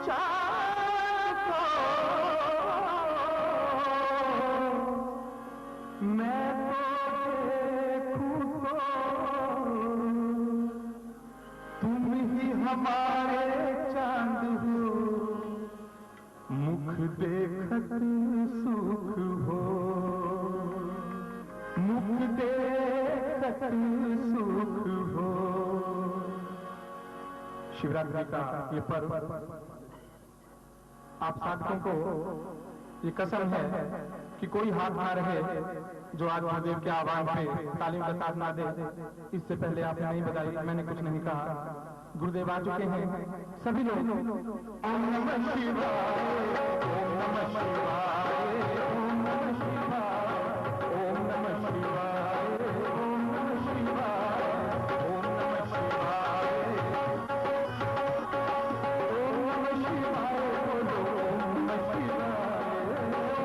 चांद को मैं तो देखूं तो तुम ही हमारे चांद हो, मुख देखत सुख हो, मुख देखत सुख हो। शिवरात्रि का ये पर्व आप साधकों को ये कसम है कि कोई हाथ ना रहे जो आज महादेव के आह्वान पे तालीम का साथ ना दे। इससे पहले आपने नहीं बताई, मैंने कुछ नहीं कहा, गुरुदेव आ चुके हैं। सभी लोग ओम नमः शिवाय, ओम नमः शिवाय, ओम नमः शिवाय, ओम नमः शिवाय, ओम नमः शिवाय, ओम नमः शिवाय, ओम नमः शिवाय, बोलो ओम नमः शिवाय,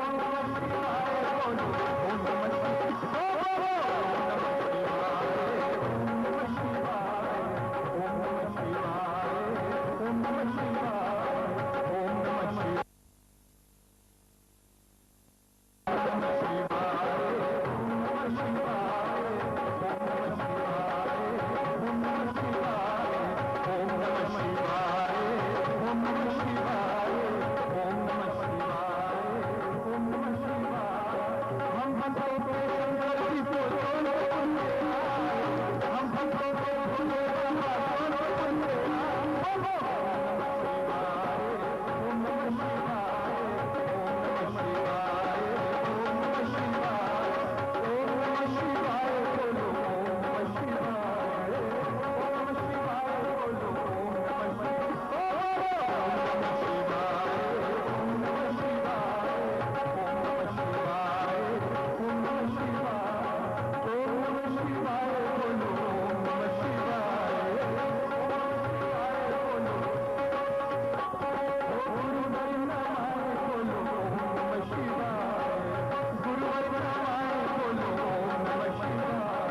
ओम नमः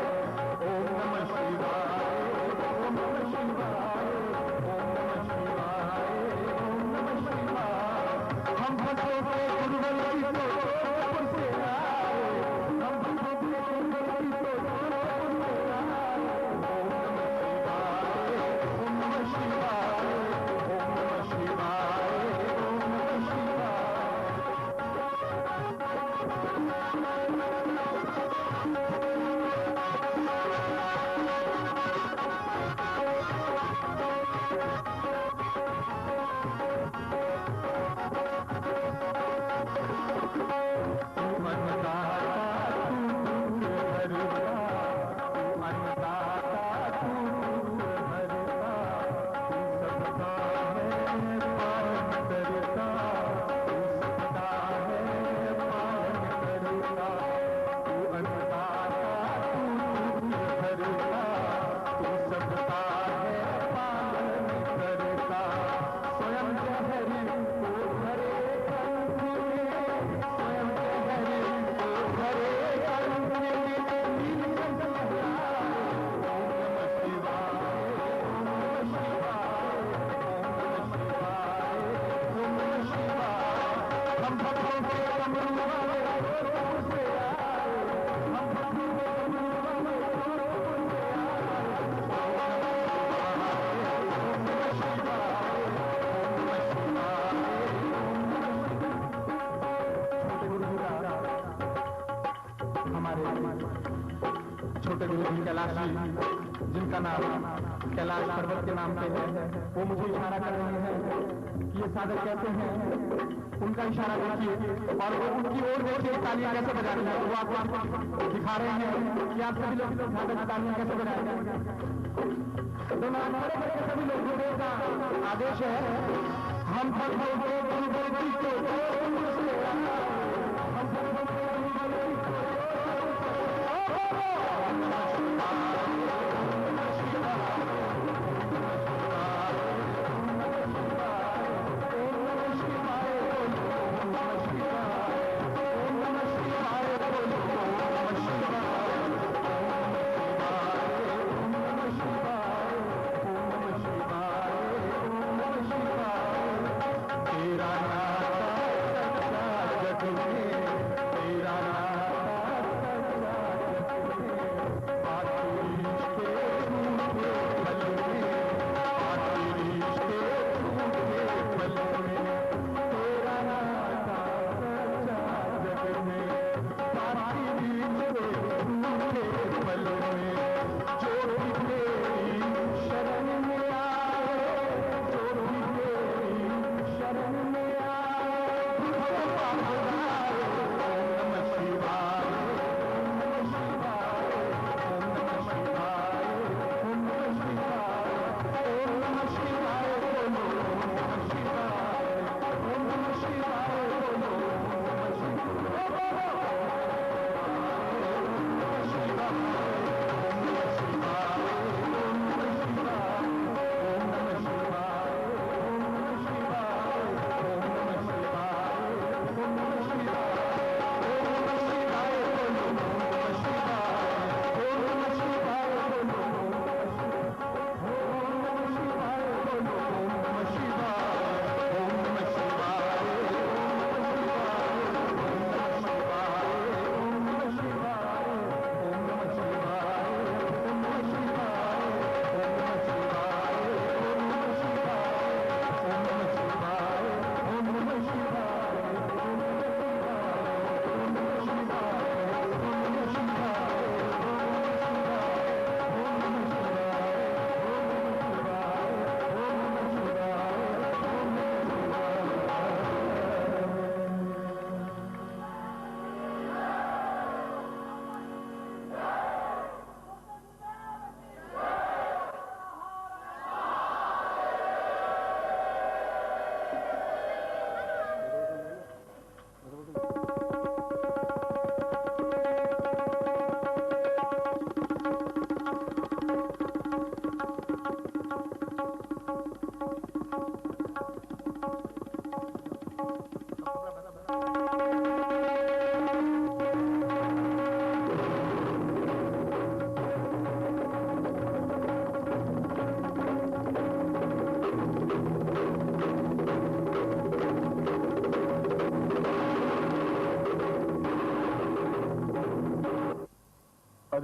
शिवाय, बोलो ओम नमः छोटे गुरु कैलाश जी, जिनका नाम कैलाश पर्वत के नाम पे है, वो मुझे इशारा कर रहे हैं कि ये साधक कैसे हैं। उनका इशारा देखिए और वो उनकी ओर देखिए, तालियां कैसे बजा रहे हैं। वो आपको दिखा रहे हैं कि आप सभी लोग साधक तालियां कैसे बजाएंगे। तो सभी लोग गुरुदेव का आदेश है, हम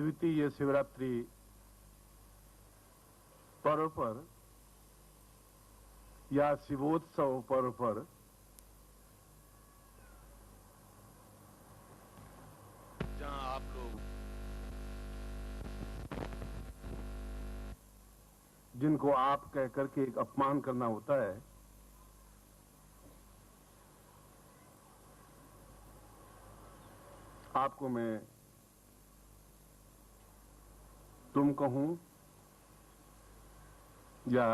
अद्वितीय शिवरात्रि पर्व पर या शिवोत्सव पर्व पर जहां आप लोग जिनको आप कह करके एक अपमान करना होता है, आपको मैं तुम कहूं या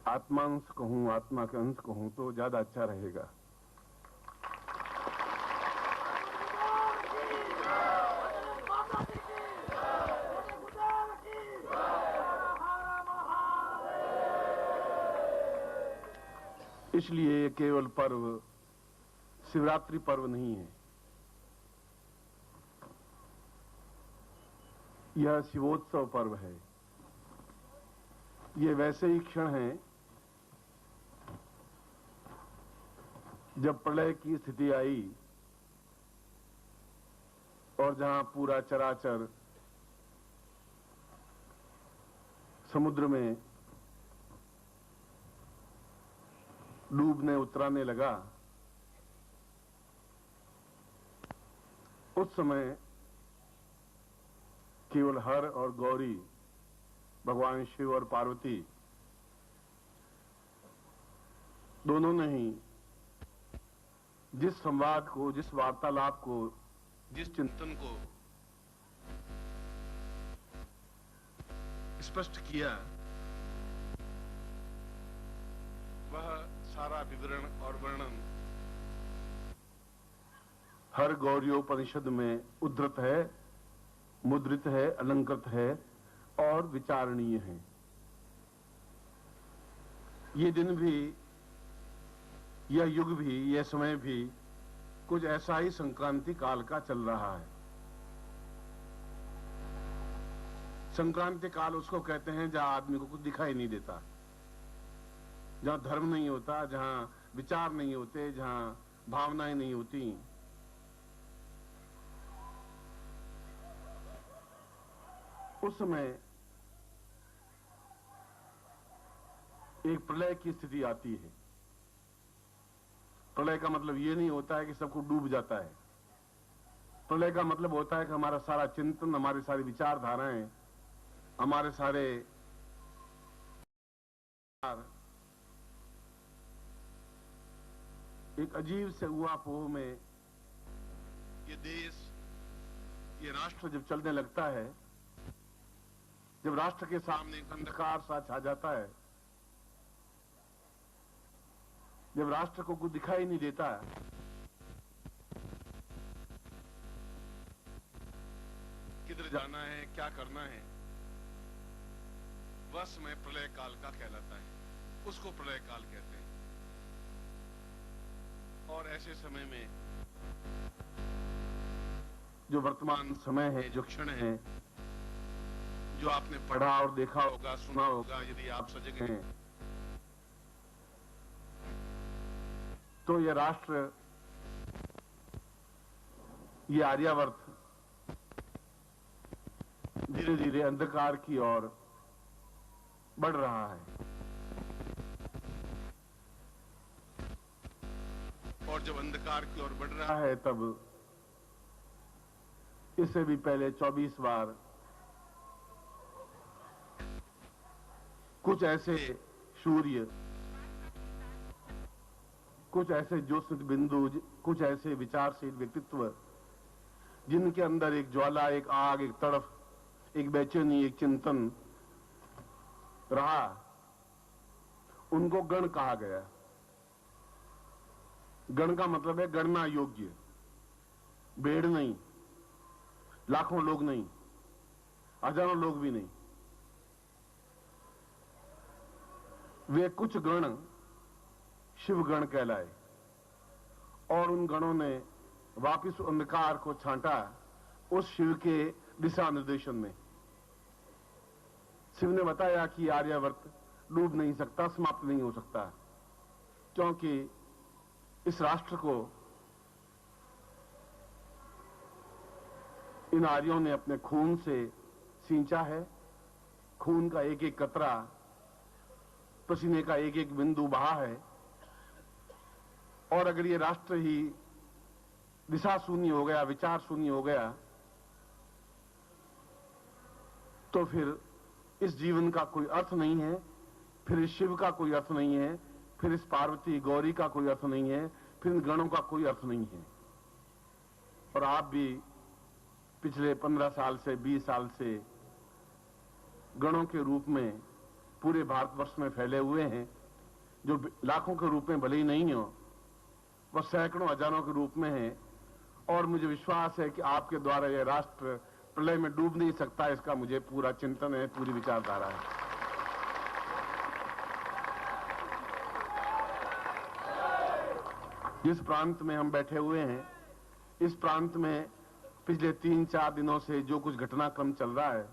आत्मांश कहूं, आत्मा के अंश कहूं तो ज्यादा अच्छा रहेगा। इसलिए केवल पर्व शिवरात्रि पर्व नहीं है, यह शिवोत्सव पर्व है। ये वैसे ही क्षण हैं जब प्रलय की स्थिति आई और जहां पूरा चराचर समुद्र में डूबने उतराने लगा। उस समय केवल हर और गौरी, भगवान शिव और पार्वती दोनों ने ही जिस संवाद को, जिस वार्तालाप को, जिस चिंतन को स्पष्ट किया, वह सारा विवरण और वर्णन हर गौरीयोपनिषद में उद्धृत है, मुद्रित है, अलंकृत है और विचारणीय है। ये दिन भी, यह युग भी, यह समय भी कुछ ऐसा ही संक्रांति काल का चल रहा है। संक्रांति काल उसको कहते हैं जहां आदमी को कुछ दिखाई नहीं देता, जहां धर्म नहीं होता, जहां विचार नहीं होते, जहां भावनाएं नहीं होती। उस समय एक प्रलय की स्थिति आती है। प्रलय का मतलब यह नहीं होता है कि सब कुछ डूब जाता है। प्रलय का मतलब होता है कि हमारा सारा चिंतन, हमारी सारी विचारधाराएं, हमारे सारे एक अजीब से ऊहापोह में ये देश, ये राष्ट्र जब चलने लगता है, जब राष्ट्र के सामने एक अंधकार सा छा जाता है, जब राष्ट्र को कुछ दिखाई नहीं देता है, किधर जाना है, क्या करना है, वह समय प्रलय काल का कहलाता है। उसको प्रलय काल कहते हैं। और ऐसे समय में जो वर्तमान समय है, जो क्षण है, जो आपने पढ़ा और देखा होगा, सुना होगा, यदि आप सजग हैं तो यह राष्ट्र, ये आर्यावर्त धीरे धीरे अंधकार की ओर बढ़ रहा है। और जब अंधकार की ओर बढ़ रहा है तब इससे भी पहले 24 बार कुछ ऐसे सूर्य, कुछ ऐसे ज्योत्स्ना बिंदु, कुछ ऐसे विचारशील व्यक्तित्व जिनके अंदर एक ज्वाला, एक आग, एक तड़फ, एक बेचैनी, एक चिंतन रहा, उनको गण कहा गया। गण का मतलब है गणना योग्य, भीड़ नहीं, लाखों लोग नहीं, हजारों लोग भी नहीं। वे कुछ गण शिवगण कहलाए और उन गणों ने वापिस अंधकार को छांटा उस शिव के दिशा निर्देशन में। शिव ने बताया कि आर्यावर्त डूब नहीं सकता, समाप्त नहीं हो सकता, क्योंकि इस राष्ट्र को इन आर्यों ने अपने खून से सींचा है। खून का एक एक कतरा, पसीने का एक एक बिंदु बहा है। और अगर ये राष्ट्र ही दिशा शून्य हो गया, विचार शून्य हो गया, तो फिर इस जीवन का कोई अर्थ नहीं है, फिर इस शिव का कोई अर्थ नहीं है, फिर इस पार्वती गौरी का कोई अर्थ नहीं है, फिर इन गणों का कोई अर्थ नहीं है। और आप भी पिछले 15 साल से 20 साल से गणों के रूप में पूरे भारतवर्ष में फैले हुए हैं, जो लाखों के रूप में भले ही नहीं हो, वह सैकड़ों हजारों के रूप में है। और मुझे विश्वास है कि आपके द्वारा यह राष्ट्र प्रलय में डूब नहीं सकता, इसका मुझे पूरा चिंतन है, पूरी विचारधारा है। जिस प्रांत में हम बैठे हुए हैं, इस प्रांत में पिछले 3-4 दिनों से जो कुछ घटनाक्रम चल रहा है,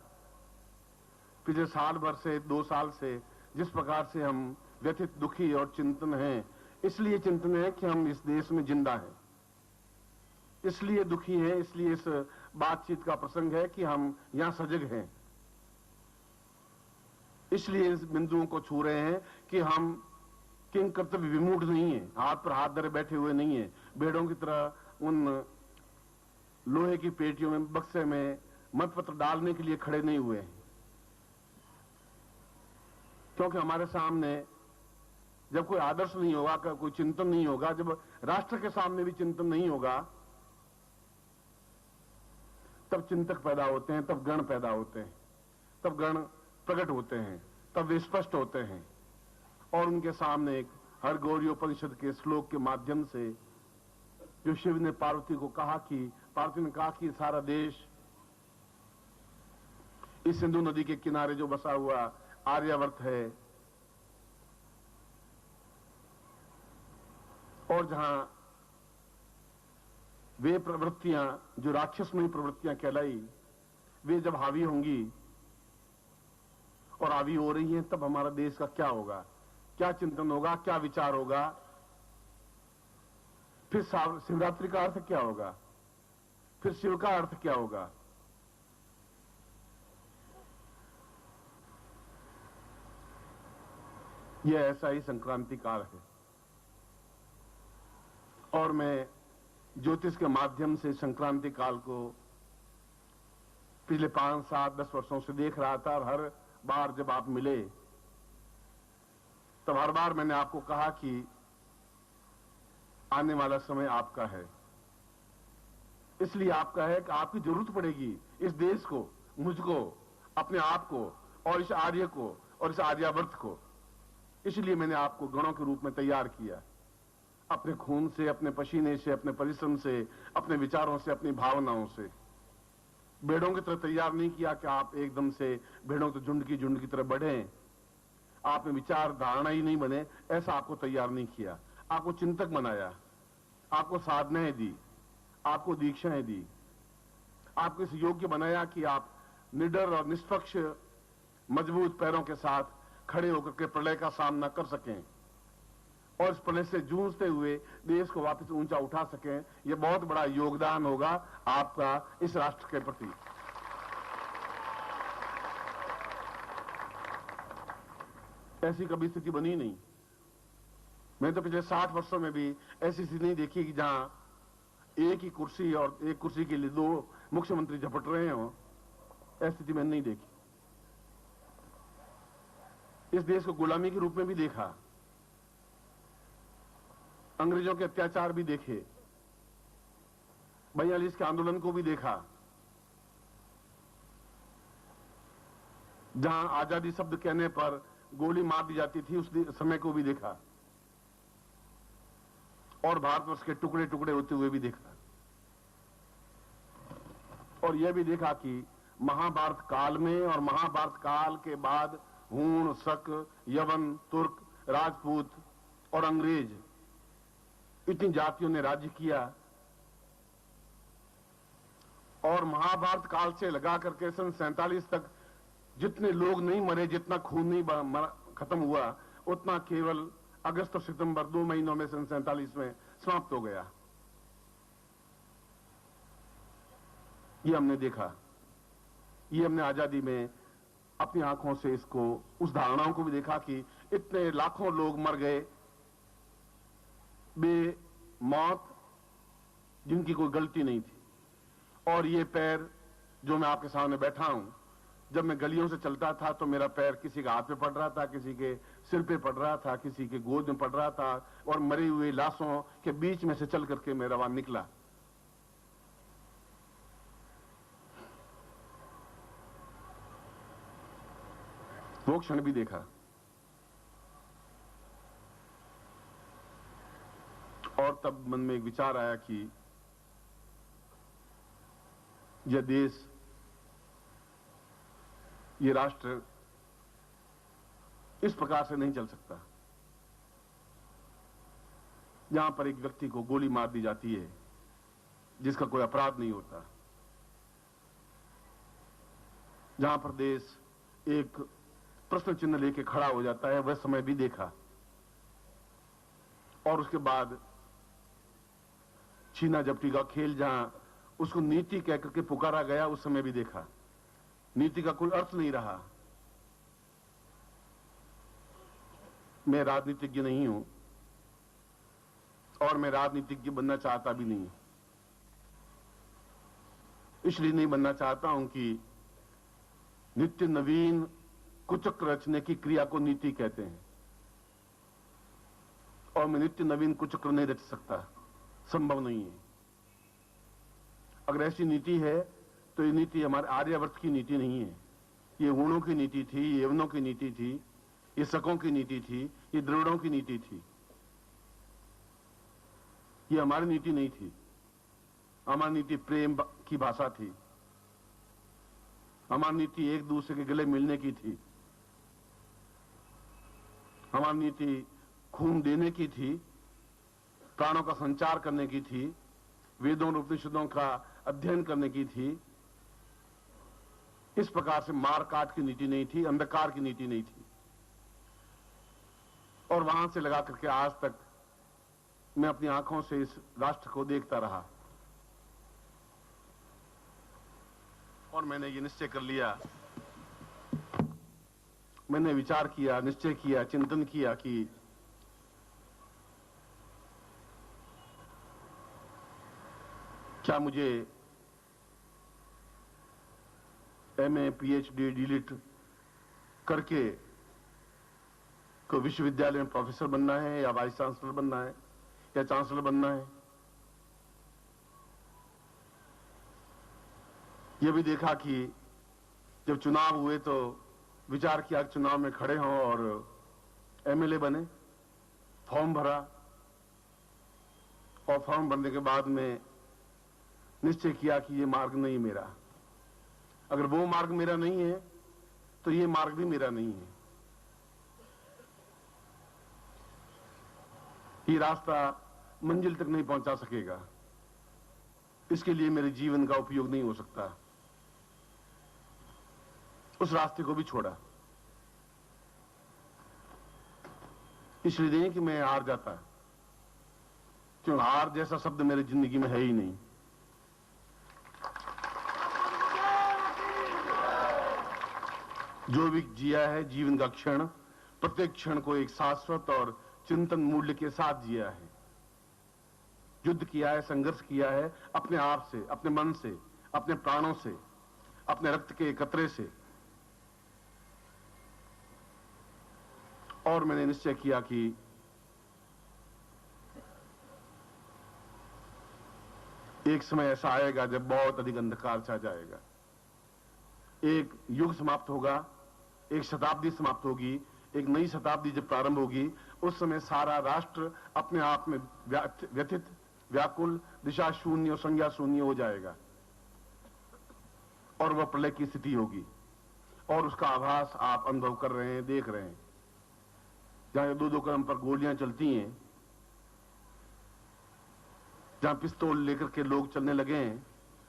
पिछले साल भर से 2 साल से जिस प्रकार से हम व्यथित, दुखी और चिंतन हैं, इसलिए चिंतन है कि हम इस देश में जिंदा हैं, इसलिए दुखी हैं, इसलिए इस बातचीत का प्रसंग है कि हम यहां सजग हैं, इसलिए इस बिंदुओं को छू रहे हैं कि हम किंग कर्तव्य विमूढ़ नहीं है, हाथ पर हाथ धरे बैठे हुए नहीं है, भेड़ों की तरह उन लोहे की पेटियों में, बक्से में मतपत्र डालने के लिए खड़े नहीं हुए हैं। क्योंकि हमारे सामने जब कोई आदर्श नहीं होगा, कोई चिंतन नहीं होगा, जब राष्ट्र के सामने भी चिंतन नहीं होगा, तब चिंतक पैदा होते हैं, तब गण पैदा होते हैं, तब गण प्रकट होते हैं, तब वे स्पष्ट होते हैं। और उनके सामने एक हरगौर्योपनिषद के श्लोक के माध्यम से जो शिव ने पार्वती को कहा कि, पार्वती ने कहा कि सारा देश इस सिंधु नदी के किनारे जो बसा हुआ आर्यावर्त है, और जहां वे प्रवृत्तियां जो राक्षसमयी प्रवृत्तियां कहलाई, वे जब हावी होंगी और हावी हो रही हैं, तब हमारा देश का क्या होगा, क्या चिंतन होगा, क्या विचार होगा, फिर शिवरात्रि का अर्थ क्या होगा, फिर शिव का अर्थ क्या होगा। यह ऐसा ही संक्रांति काल है। और मैं ज्योतिष के माध्यम से संक्रांति काल को पिछले 5, 7, 10 वर्षों से देख रहा था, और हर बार जब आप मिले, तब हर बार मैंने आपको कहा कि आने वाला समय आपका है। इसलिए आपका है कि आपकी जरूरत पड़ेगी इस देश को, मुझको, अपने आप को, और इस आर्य को, और इस आर्यावर्त को। इसलिए मैंने आपको गणों के रूप में तैयार किया, अपने खून से, अपने पसीने से, अपने परिश्रम से, अपने विचारों से, अपनी भावनाओं से। भेड़ों की तरह तैयार नहीं किया कि आप एकदम से भेड़ों के झुंड की तरह बढ़े, आप में विचार धारणा ही नहीं बने, ऐसा आपको तैयार नहीं किया। आपको चिंतक बनाया, आपको साधनाएं दी, आपको दीक्षाएं दी, आपको इस योग्य बनाया कि आप निडर और निष्पक्ष मजबूत पैरों के साथ खड़े होकर के प्रलय का सामना कर सकें, और इस प्रलय से जूझते हुए देश को वापस ऊंचा उठा सकें। यह बहुत बड़ा योगदान होगा आपका इस राष्ट्र के प्रति। ऐसी कभी स्थिति बनी नहीं। मैंने तो पिछले 60 वर्षों में भी ऐसी स्थिति नहीं देखी कि जहां एक ही कुर्सी और एक कुर्सी के लिए 2 मुख्यमंत्री झपट रहे हो। ऐसी स्थिति मैंने नहीं देखी। इस देश को गुलामी के रूप में भी देखा, अंग्रेजों के अत्याचार भी देखे, 42 के आंदोलन को भी देखा, जहां आजादी शब्द कहने पर गोली मार दी जाती थी, उस समय को भी देखा, और भारतवर्ष के टुकड़े टुकड़े होते हुए भी देखा। और यह भी देखा कि महाभारत काल में और महाभारत काल के बाद हूण, शक, यवन, तुर्क, राजपूत और अंग्रेज, इतनी जातियों ने राज्य किया। और महाभारत काल से लगा करके सन 47 तक जितने लोग नहीं मरे, जितना खून नहीं खत्म हुआ, उतना केवल अगस्त और सितंबर 2 महीनों में सन 47 में समाप्त हो गया। ये हमने देखा, ये हमने आजादी में अपनी आंखों से इसको, उस धारणाओं को भी देखा कि इतने लाखों लोग मर गए बेमौत, जिनकी कोई गलती नहीं थी। और ये पैर जो मैं आपके सामने बैठा हूं, जब मैं गलियों से चलता था तो मेरा पैर किसी के हाथ पे पड़ रहा था, किसी के सिर पे पड़ रहा था, किसी के गोद में पड़ रहा था, और मरी हुई लाशों के बीच में से चल करके मेरा वहां निकला। वो क्षण भी देखा। और तब मन में एक विचार आया कि यह देश, ये राष्ट्र इस प्रकार से नहीं चल सकता, जहां पर एक व्यक्ति को गोली मार दी जाती है जिसका कोई अपराध नहीं होता, जहां पर देश एक प्रश्न चिन्ह लेके खड़ा हो जाता है। वह समय भी देखा। और उसके बाद छीना झपटी का खेल, जहां उसको नीति कह करके पुकारा गया, उस समय भी देखा। नीति का कोई अर्थ नहीं रहा। मैं राजनीतिज्ञ नहीं हूं और मैं राजनीतिज्ञ बनना चाहता भी नहीं, इसलिए नहीं बनना चाहता हूं कि नित्य नवीन कुचक्र रचने की क्रिया को नीति कहते हैं, और मैं नित्य नवीन कुचक्र नहीं रच सकता, संभव नहीं है। अगर ऐसी नीति है तो ये नीति हमारे आर्यवर्त की नीति नहीं है। ये गुणों की नीति थी, ये यवनों की नीति थी, ये शकों की नीति थी, ये द्रविड़ों की नीति थी। ये हमारी नीति नहीं थी। हमारी नीति प्रेम की भाषा थी। हमारी नीति एक दूसरे के गले मिलने की थी। हमारी नीति खून देने की थी, प्राणों का संचार करने की थी, वेदों और उपनिषदों का अध्ययन करने की थी। इस प्रकार से मार काट की नीति नहीं थी, अंधकार की नीति नहीं थी। और वहां से लगा करके आज तक मैं अपनी आंखों से इस राष्ट्र को देखता रहा, और मैंने ये निश्चय कर लिया, मैंने विचार किया, निश्चय किया, चिंतन किया कि क्या मुझे एमए, पीएचडी, डीलिट करके कोई विश्वविद्यालय में प्रोफेसर बनना है, या वाइस चांसलर बनना है, या चांसलर बनना है। यह भी देखा कि जब चुनाव हुए तो विचार किया कि चुनाव में खड़े हों और एमएलए बने। फॉर्म भरा, और फॉर्म भरने के बाद में निश्चय किया कि ये मार्ग नहीं मेरा। अगर वो मार्ग मेरा नहीं है तो ये मार्ग भी मेरा नहीं है। ये रास्ता मंजिल तक नहीं पहुंचा सकेगा, इसके लिए मेरे जीवन का उपयोग नहीं हो सकता। उस रास्ते को भी छोड़ा, इसलिए नहीं कि मैं हार जाता, क्यों हार जैसा शब्द मेरी जिंदगी में है ही नहीं। जो भी जिया है जीवन का क्षण, प्रत्येक क्षण को एक शाश्वत और चिंतन मूल्य के साथ जिया है। युद्ध किया है, संघर्ष किया है अपने आप से, अपने मन से, अपने प्राणों से, अपने रक्त के कतरे से। और मैंने निश्चय किया कि एक समय ऐसा आएगा जब बहुत अधिक अंधकार छा जाएगा। एक युग समाप्त होगा, एक शताब्दी समाप्त होगी, एक नई शताब्दी जब प्रारंभ होगी, उस समय सारा राष्ट्र अपने आप में व्यथित, व्याकुल, दिशा शून्य और संज्ञा शून्य हो जाएगा, और वह प्रलय की स्थिति होगी। और उसका आभास आप अनुभव कर रहे हैं, देख रहे हैं। जहां दो कदम पर गोलियां चलती हैं, जहां पिस्तौल लेकर के लोग चलने लगे हैं,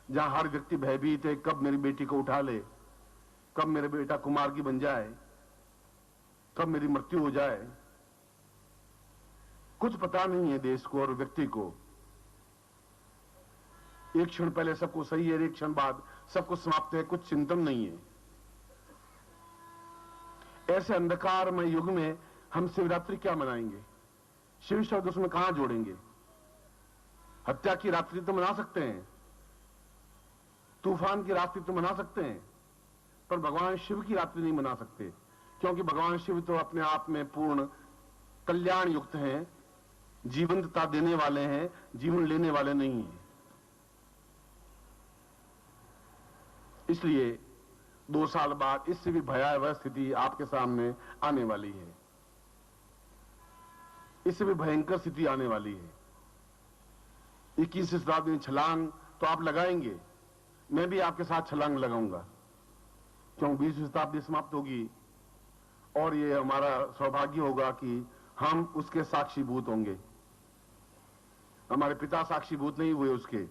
जहां हर व्यक्ति भयभीत है, कब मेरी बेटी को उठा ले, कब मेरा बेटा कुमार्गी बन जाए, कब मेरी मृत्यु हो जाए। कुछ पता नहीं है देश को और व्यक्ति को। एक क्षण पहले सबको सही है, एक क्षण बाद सबको समाप्त है, कुछ चिंतन नहीं है। ऐसे अंधकारमय युग में हम शिवरात्रि क्या मनाएंगे? शिव शब्द उसमें कहां जोड़ेंगे? हत्या की रात्रि तो मना सकते हैं, तूफान की रात्रि तो मना सकते हैं, पर भगवान शिव की रात्रि नहीं मना सकते, क्योंकि भगवान शिव तो अपने आप में पूर्ण कल्याण युक्त हैं, जीवंतता देने वाले हैं, जीवन लेने वाले नहीं हैं। इसलिए 2 साल बाद इससे भी भयावह स्थिति आपके सामने आने वाली है, इससे भी भयंकर स्थिति आने वाली है। 21वीं शताब्दी में छलांग तो आप लगाएंगे, मैं भी आपके साथ छलांग लगाऊंगा, क्योंकि 20वीं शताब्दी समाप्त होगी और ये हमारा सौभाग्य होगा कि हम उसके साक्षीभूत होंगे। हमारे पिता साक्षीभूत नहीं हुए उसके,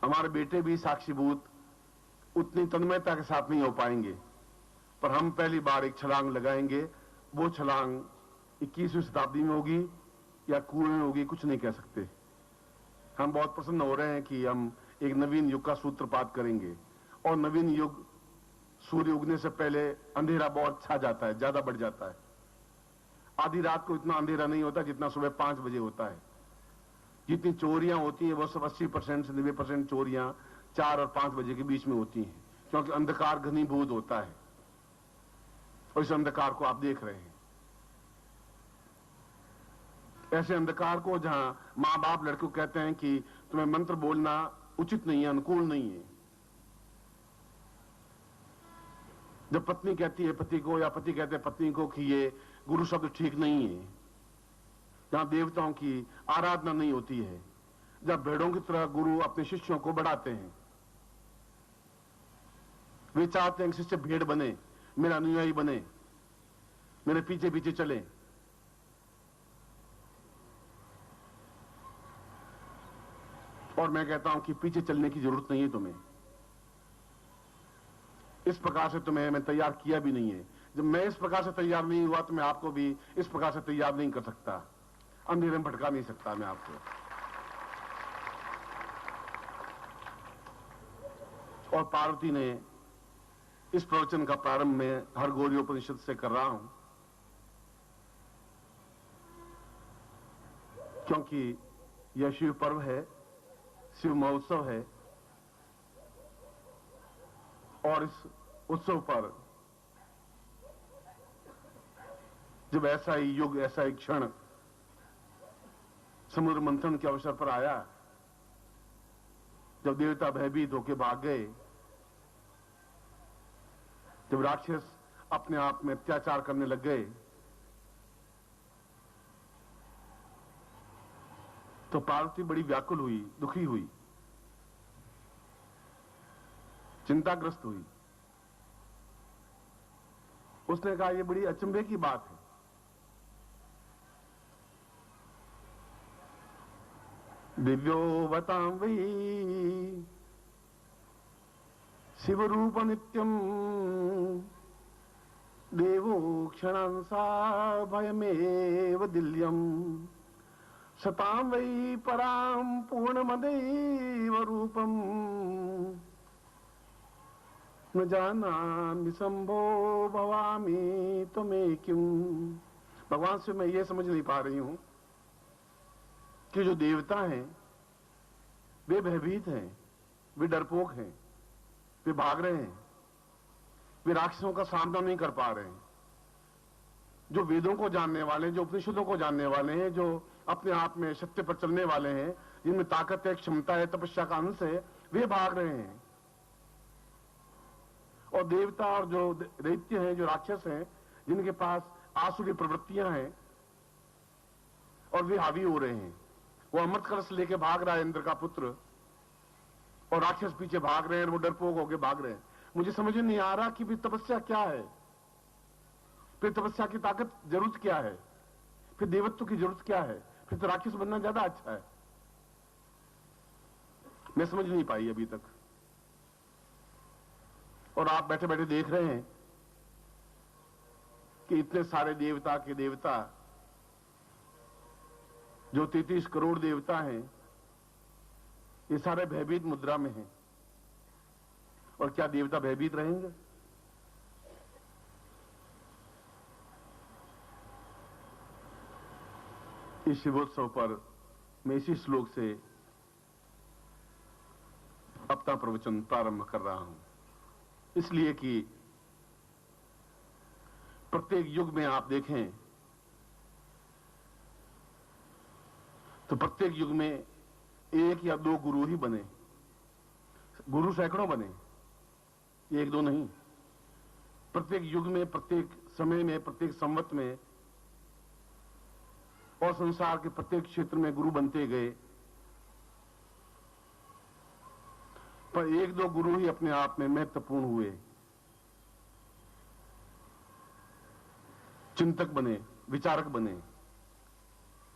हमारे बेटे भी साक्षीभूत उतनी तन्मयता के साथ नहीं हो पाएंगे, पर हम पहली बार एक छलांग लगाएंगे। वो छलांग 21वीं शताब्दी में होगी या कुएं में होगी, कुछ नहीं कह सकते। हम बहुत प्रसन्न हो रहे हैं कि हम एक नवीन युग का सूत्रपात करेंगे, और नवीन युग सूर्य उगने से पहले अंधेरा बहुत छा जाता है, ज्यादा बढ़ जाता है। आधी रात को इतना अंधेरा नहीं होता जितना सुबह 5 बजे होता है। जितनी चोरियां होती हैं वो सब 80% से 90% चोरियां 4 और 5 बजे के बीच में होती हैं, क्योंकि अंधकार घनीभूत होता है, और इस अंधकार को आप देख रहे हैं। ऐसे अंधकार को जहां मां बाप लड़कों को कहते हैं कि तुम्हें मंत्र बोलना उचित नहीं है, अनुकूल नहीं है, जब पत्नी कहती है पति को या पति कहते हैं पत्नी को कि ये गुरु शब्द ठीक नहीं है, जहां देवताओं की आराधना नहीं होती है, जब भेड़ों की तरह गुरु अपने शिष्यों को बढ़ाते हैं, वे चाहते हैं कि शिष्य भेड़ बने, मेरा अनुयायी बने, मेरे पीछे पीछे चले। और मैं कहता हूं कि पीछे चलने की जरूरत नहीं है तुम्हें, इस प्रकार से तुम्हें मैं तैयार किया भी नहीं है। जब मैं इस प्रकार से तैयार नहीं हुआ तो मैं आपको भी इस प्रकार से तैयार नहीं कर सकता, अंधेरे में भटका नहीं सकता मैं आपको। और पार्वती ने इस प्रवचन का प्रारंभ में हरगौरी उपनिषद से कर रहा हूं, क्योंकि यह शिव पर्व है, शिव महोत्सव है, और इस उत्सव पर जब ऐसा ही युग, ऐसा ही क्षण समुद्र मंथन के अवसर पर आया, जब देवता भयभीत होकर भाग गए, जब राक्षस अपने आप में अत्याचार करने लग गए, तो पार्वती बड़ी व्याकुल हुई, दुखी हुई, चिंताग्रस्त हुई। उसने कहा यह बड़ी अचंभे की बात है, दिव्योवतां वै शिवरूप नित्यम देवो क्षणांसा भयमेव दिल्यम सतां वै परां पूर्णमदैव रूपम न जानामि शंभो भवामि त्वमेकिं। भगवान से मैं ये समझ नहीं पा रही हूं कि जो देवता हैं वे भयभीत हैं, वे डरपोक हैं, वे भाग रहे हैं, वे राक्षसों का सामना नहीं कर पा रहे हैं। जो वेदों को जानने वाले, जो उपनिषदों को जानने वाले हैं, जो अपने आप में सत्य पर चलने वाले हैं, जिनमें ताकत है, क्षमता है, तपस्या का अंश है, वे भाग रहे हैं। और देवता और जो दैत्य हैं, जो राक्षस हैं, जिनके पास आसुरी प्रवृत्तियां हैं, और वे हावी हो रहे हैं। वो अमृत कलश लेके भाग रहा है इंद्र का पुत्र, और राक्षस पीछे भाग रहे हैं, और वो डरपोक होके भाग रहे हैं। मुझे समझ में नहीं आ रहा कि फिर तपस्या क्या है, फिर तपस्या की ताकत जरूरत क्या है, फिर देवत्व की जरूरत क्या है, फिर तो राक्षस बनना ज्यादा अच्छा है। मैं समझ नहीं पाई अभी तक। और आप बैठे बैठे देख रहे हैं कि इतने सारे देवता के देवता, जो 33 करोड़ देवता हैं, ये सारे भयभीत मुद्रा में हैं। और क्या देवता भयभीत रहेंगे? इस शिवोत्सव पर मैं इसी श्लोक से अपना प्रवचन प्रारंभ कर रहा हूं, इसलिए कि प्रत्येक युग में आप देखें तो प्रत्येक युग में एक या दो गुरु ही बने। गुरु सैकड़ों बने, एक दो नहीं। प्रत्येक युग में, प्रत्येक समय में, प्रत्येक संवत में और संसार के प्रत्येक क्षेत्र में गुरु बनते गए, पर एक दो गुरु ही अपने आप में महत्वपूर्ण हुए, चिंतक बने, विचारक बने,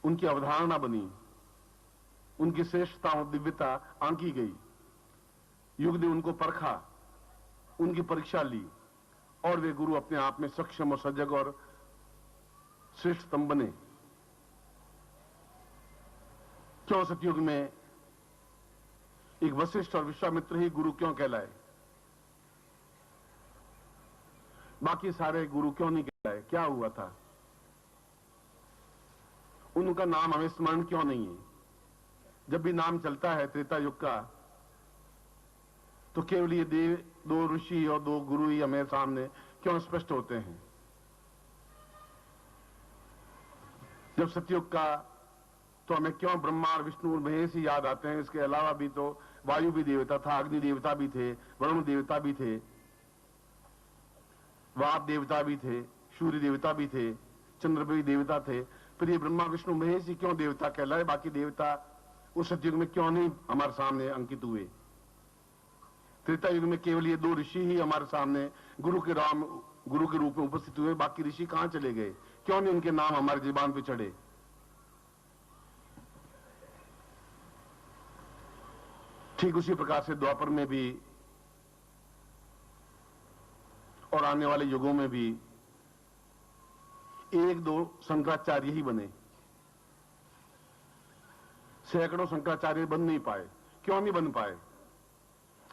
उनकी अवधारणा बनी, उनकी श्रेष्ठता और दिव्यता आंकी गई। युग ने उनको परखा, उनकी परीक्षा ली और वे गुरु अपने आप में सक्षम और सजग और श्रेष्ठतम बने। क्यों सतयुग में एक वशिष्ठ और विश्वामित्र ही गुरु क्यों कहलाए? बाकी सारे गुरु क्यों नहीं कहलाए? क्या हुआ था? उनका नाम हमें स्मरण क्यों नहीं है? जब भी नाम चलता है त्रेता युग का, तो केवल ये दो ऋषि और दो गुरु ही हमें सामने क्यों स्पष्ट होते हैं। जब सतयुग का, तो हमें क्यों ब्रह्मा और विष्णु और महेश ही याद आते हैं? इसके अलावा भी तो वायु भी देवता था, अग्नि देवता भी थे, वरुण देवता भी थे, वाप देवता भी थे, सूर्य देवता भी थे, चंद्र भी देवता थे। फिर ये ब्रह्मा विष्णु महेश ही क्यों देवता कहलाए? बाकी देवता उस सतयुग में क्यों नहीं हमारे सामने अंकित हुए? त्रेता युग में केवल ये दो ऋषि ही हमारे सामने गुरु के रूप में उपस्थित हुए। बाकी ऋषि कहां चले गए? क्यों नहीं उनके नाम हमारे जुबान पे चढ़े? ठीक उसी प्रकार से द्वापर में भी और आने वाले युगों में भी एक दो शंकराचार्य ही बने, सैकड़ों शंकराचार्य बन नहीं पाए। क्यों नहीं बन पाए?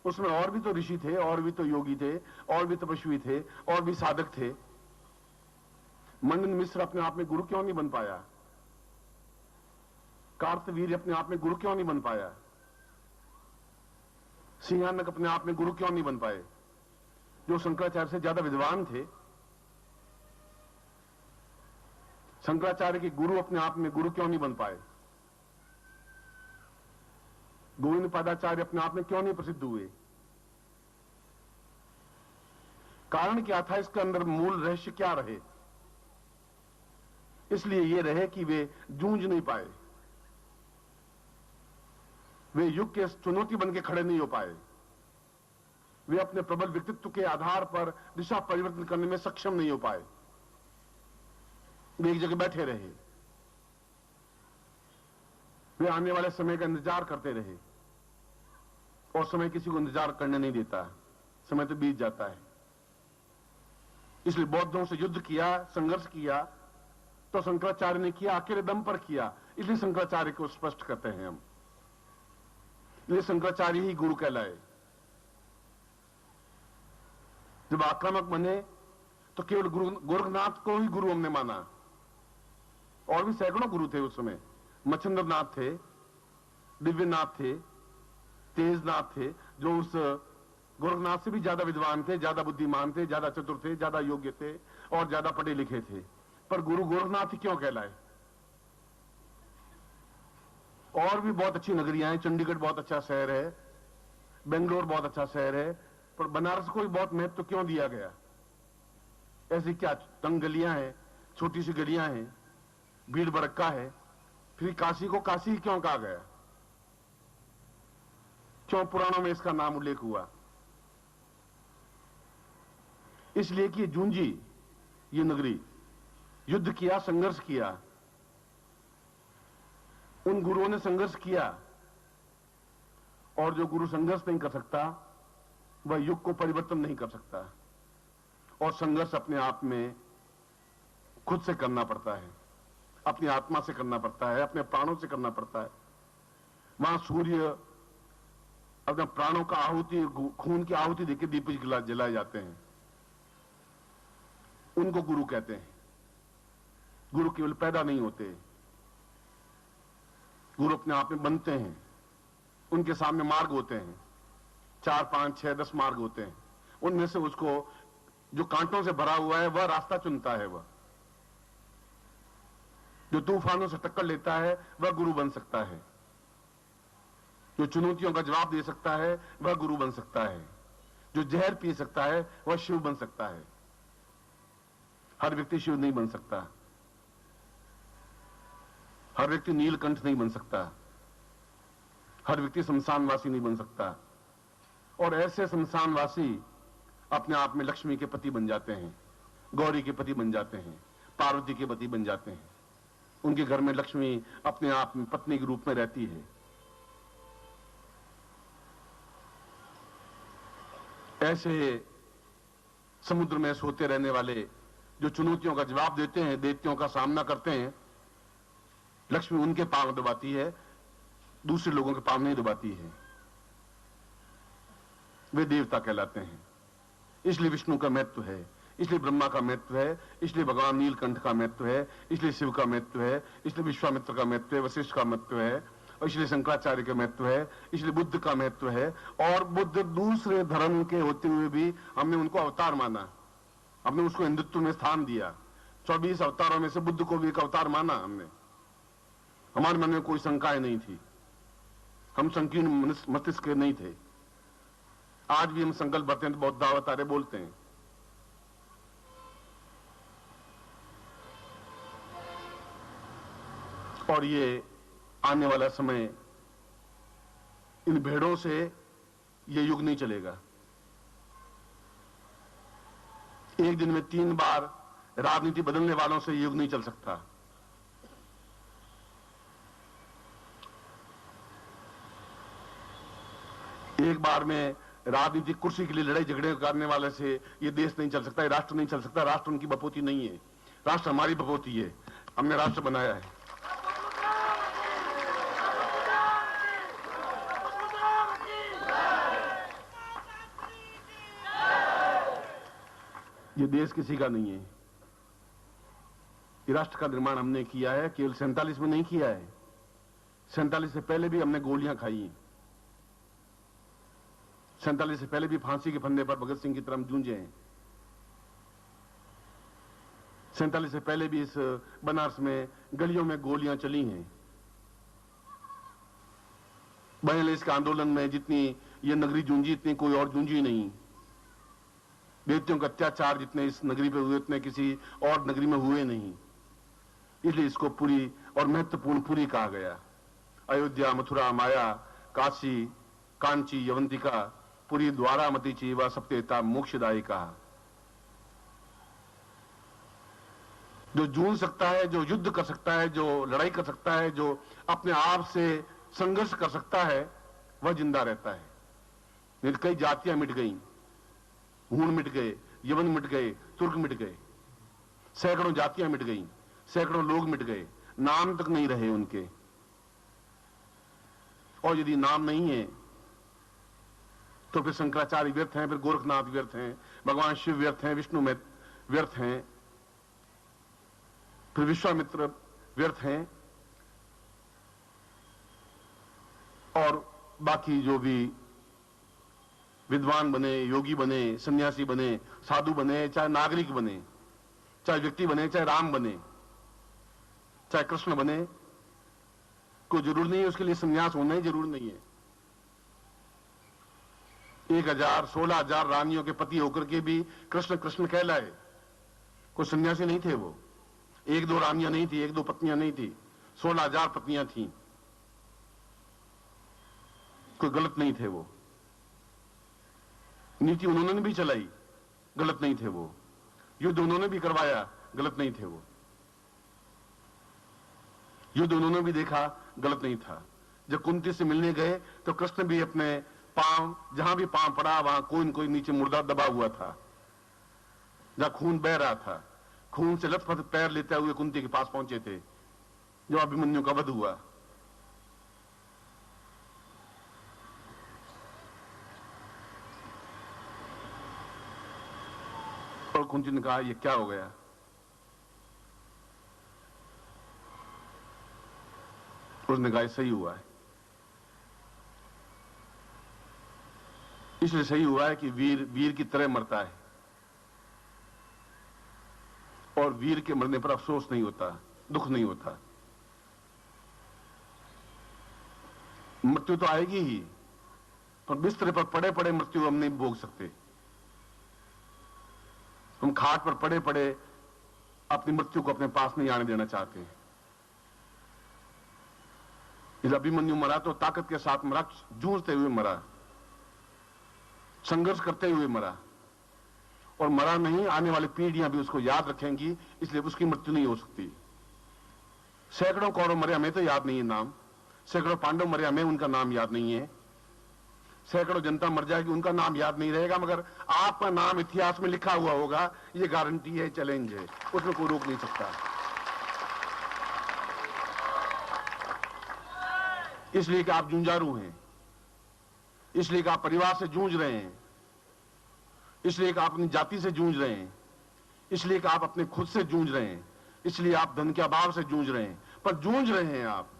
उसमें और भी तो ऋषि थे, और भी तो योगी थे, और भी तपस्वी थे, और भी साधक थे। मंडन मिश्र अपने आप में गुरु क्यों नहीं बन पाया? कार्तवीर्य अपने आप में गुरु क्यों नहीं बन पाया? सिंहानक अपने आप में गुरु क्यों नहीं बन पाए? जो शंकराचार्य से ज्यादा विद्वान थे। शंकराचार्य के गुरु अपने आप में गुरु क्यों नहीं बन पाए? गोविंद पादाचार्य अपने आप में क्यों नहीं प्रसिद्ध हुए? कारण क्या था? इसके अंदर मूल रहस्य क्या रहे? इसलिए यह रहे कि वे जूझ नहीं पाए, वे युग के चुनौती बन के खड़े नहीं हो पाए, वे अपने प्रबल व्यक्तित्व के आधार पर दिशा परिवर्तन करने में सक्षम नहीं हो पाए। वे एक जगह बैठे रहे, वे आने वाले समय का इंतजार करते रहे, और समय किसी को इंतजार करने नहीं देता, समय तो बीत जाता है। इसलिए बौद्धों से युद्ध किया, संघर्ष किया, तो शंकराचार्य ने किया, अकेले दम पर किया। इसलिए शंकराचार्य को स्पष्ट करते हैं हम, इसलिए शंकराचार्य ही गुरु कहलाए। जब आक्रामक बने तो केवल गोरखनाथ को ही गुरु हमने माना, और भी सैकड़ों गुरु थे उस समय। मच्छिंद्रनाथ थे, दिव्यनाथ थे, तेजनाथ थे, जो उस गोरखनाथ से भी ज्यादा विद्वान थे, ज्यादा बुद्धिमान थे, ज्यादा चतुर थे, ज्यादा योग्य थे और ज्यादा पढ़े लिखे थे। पर गुरु गोरखनाथ ही क्यों कहलाए? और भी बहुत अच्छी नगरियां हैं, चंडीगढ़ बहुत अच्छा शहर है, बेंगलोर बहुत अच्छा शहर है, पर बनारस को भी बहुत महत्व क्यों दिया गया? ऐसी क्या तंग गलियां हैं, छोटी सी गलियां हैं, भीड़ भड़क्का है, फिर काशी को काशी क्यों कहा गया? क्यों पुराणों में इसका नाम उल्लेख हुआ? इसलिए कि जूंजी ये नगरी, युद्ध किया, संघर्ष किया। उन गुरुओं ने संघर्ष किया, और जो गुरु संघर्ष नहीं कर सकता वह युग को परिवर्तन नहीं कर सकता। और संघर्ष अपने आप में खुद से करना पड़ता है, अपनी आत्मा से करना पड़ता है, अपने प्राणों से करना पड़ता है। वहां सूर्य अपने प्राणों का आहुति, खून की आहुति देके दीप जलाए जाते हैं, उनको गुरु कहते हैं। गुरु केवल पैदा नहीं होते, गुरु अपने आप में बनते हैं। उनके सामने मार्ग होते हैं, 4, 5, 6, 10 मार्ग होते हैं। उनमें से उसको जो कांटों से भरा हुआ है वह रास्ता चुनता है। वह जो तूफानों से टक्कर लेता है वह गुरु बन सकता है। जो चुनौतियों का जवाब दे सकता है वह गुरु बन सकता है। जो जहर पी सकता है वह शिव बन सकता है। हर व्यक्ति शिव नहीं बन सकता, हर व्यक्ति नीलकंठ नहीं बन सकता, हर व्यक्ति शमशानवासी नहीं बन सकता। और ऐसे शमशानवासी अपने आप में लक्ष्मी के पति बन जाते हैं, गौरी के पति बन जाते हैं, पार्वती के पति बन जाते हैं। उनके घर में लक्ष्मी अपने आप में पत्नी के रूप में रहती है। ऐसे समुद्र में सोते रहने वाले जो चुनौतियों का जवाब देते हैं, दैत्यों का सामना करते हैं, लक्ष्मी उनके पांव दबाती है, दूसरे लोगों के पांव नहीं दबाती है। वे देवता कहलाते हैं। इसलिए विष्णु का महत्व है, इसलिए ब्रह्मा का महत्व है, इसलिए भगवान नीलकंठ का महत्व है, इसलिए शिव का महत्व है, इसलिए विश्वामित्र का महत्व है, वशिष्ठ का महत्व है, और इसलिए शंकराचार्य का महत्व है, इसलिए बुद्ध का महत्व है। और बुद्ध दूसरे धर्म के होते हुए भी हमने उनको अवतार माना, हमने उसको हिंदुत्व में स्थान दिया। 24 अवतारों में से बुद्ध को भी एक अवतार माना हमने। हमारे मन में कोई शंकाएं नहीं थी, हम संकीर्ण मस्तिष्क के नहीं थे। आज भी हम संकल्प भरते हैं तो बहुत दावतारे बोलते हैं। और ये आने वाला समय, इन भेड़ों से ये युग नहीं चलेगा। एक दिन में 3 बार राजनीति बदलने वालों से ये युग नहीं चल सकता। एक बार में राजनीतिक कुर्सी के लिए लड़ाई झगड़े करने वाले से ये देश नहीं चल सकता, ये राष्ट्र नहीं चल सकता। राष्ट्र उनकी बपोती नहीं है, राष्ट्र हमारी बपोती है। हमने राष्ट्र बनाया है। ये देश किसी का नहीं है। ये राष्ट्र का निर्माण हमने किया है, केवल 47 में नहीं किया है। 47 से पहले भी हमने गोलियां खाई हैं। 47 से पहले भी फांसी के फंदे पर भगत सिंह की तरह जूझे हैं। 47 से पहले भी इस बनारस में गलियों में गोलियां चली हैं। बंगलादेश के आंदोलन में जितनी ये नगरी जूझी, इतनी कोई और जूझी नहीं। दैत्यों का अत्याचार जितने इस नगरी पे हुए, उतने किसी और नगरी में हुए नहीं। इसलिए इसको पुरी और महत्वपूर्ण पुरी कहा गया। अयोध्या, मथुरा, माया, काशी, कांची, यवंतिका, पुरी, द्वारामती चीवा सप्तेता मोक्षदायी कहा। जो जूझ सकता है, जो युद्ध कर सकता है, जो लड़ाई कर सकता है, जो अपने आप से संघर्ष कर सकता है, वह जिंदा रहता है। नहीं तो कई जातियां मिट गई, हूण मिट गए, यवन मिट गए, तुर्क मिट गए, सैकड़ों जातियां मिट गई, सैकड़ों लोग मिट गए, नाम तक नहीं रहे उनके। और यदि नाम नहीं है तो फिर शंकराचार्य व्यर्थ हैं, फिर गोरखनाथ व्यर्थ हैं, भगवान शिव व्यर्थ हैं, विष्णु में व्यर्थ हैं, फिर विश्वामित्र व्यर्थ हैं, और बाकी जो भी विद्वान बने, योगी बने, सन्यासी बने, साधु बने, चाहे नागरिक बने, चाहे व्यक्ति बने, चाहे राम बने, चाहे कृष्ण बने, कोई जरूर नहीं है उसके लिए संन्यास होना ही जरूर नहीं है। 1000, 16,000 रानियों के पति होकर के भी कृष्ण कृष्ण कहलाए। कोई सन्यासी नहीं थे वो। 1-2 रानियां नहीं थी, 1-2 पत्नियां नहीं थी, 16,000 पत्नियां थी। कोई गलत नहीं थे वो। नीति उन्होंने भी चलाई, गलत नहीं थे वो। युद्ध उन्होंने भी करवाया, गलत नहीं थे वो। युद्ध उन्होंने भी देखा, गलत नहीं था। जब कुंती से मिलने गए तो कृष्ण भी अपने पांव, जहां भी पांव पड़ा वहां कोई न कोई नीचे मुर्दा दबा हुआ था, जहां खून बह रहा था। खून से लथपथ पैर लेते हुए कुंती के पास पहुंचे थे जब अभिमन्यु का वध हुआ। कुंती ने कहा, ये क्या हो गया? उसने कहा, सही हुआ है। इसलिए सही हुआ है कि वीर वीर की तरह मरता है, और वीर के मरने पर अफसोस नहीं होता, दुख नहीं होता। मृत्यु तो आएगी ही, पर बिस्तर पर पड़े पड़े मृत्यु हम नहीं भोग सकते। हम खाट पर पड़े पड़े अपनी मृत्यु को अपने पास नहीं आने देना चाहते हैं। जब अभिमन्यु मरा तो ताकत के साथ मरा, जूझते हुए मरा, संघर्ष करते हुए मरा, और मरा नहीं, आने वाली पीढ़ियां भी उसको याद रखेंगी, इसलिए उसकी मृत्यु नहीं हो सकती। सैकड़ों कौरव मरे, हमें तो याद नहीं है नाम। सैकड़ों पांडव मरे, हमें उनका नाम याद नहीं है। सैकड़ों जनता मर जाएगी, उनका नाम याद नहीं रहेगा, मगर आपका नाम इतिहास में लिखा हुआ होगा। ये गारंटी है, चैलेंज है, उसमें कोई रोक नहीं सकता। इसलिए कि आप जुंजारू हैं, इसलिए कि आप परिवार से जूझ रहे हैं, इसलिए कि आप अपनी जाति से जूझ रहे हैं, इसलिए कि आप अपने खुद से जूझ रहे हैं, इसलिए आप धन के अभाव से जूझ रहे हैं, पर जूझ रहे हैं आप।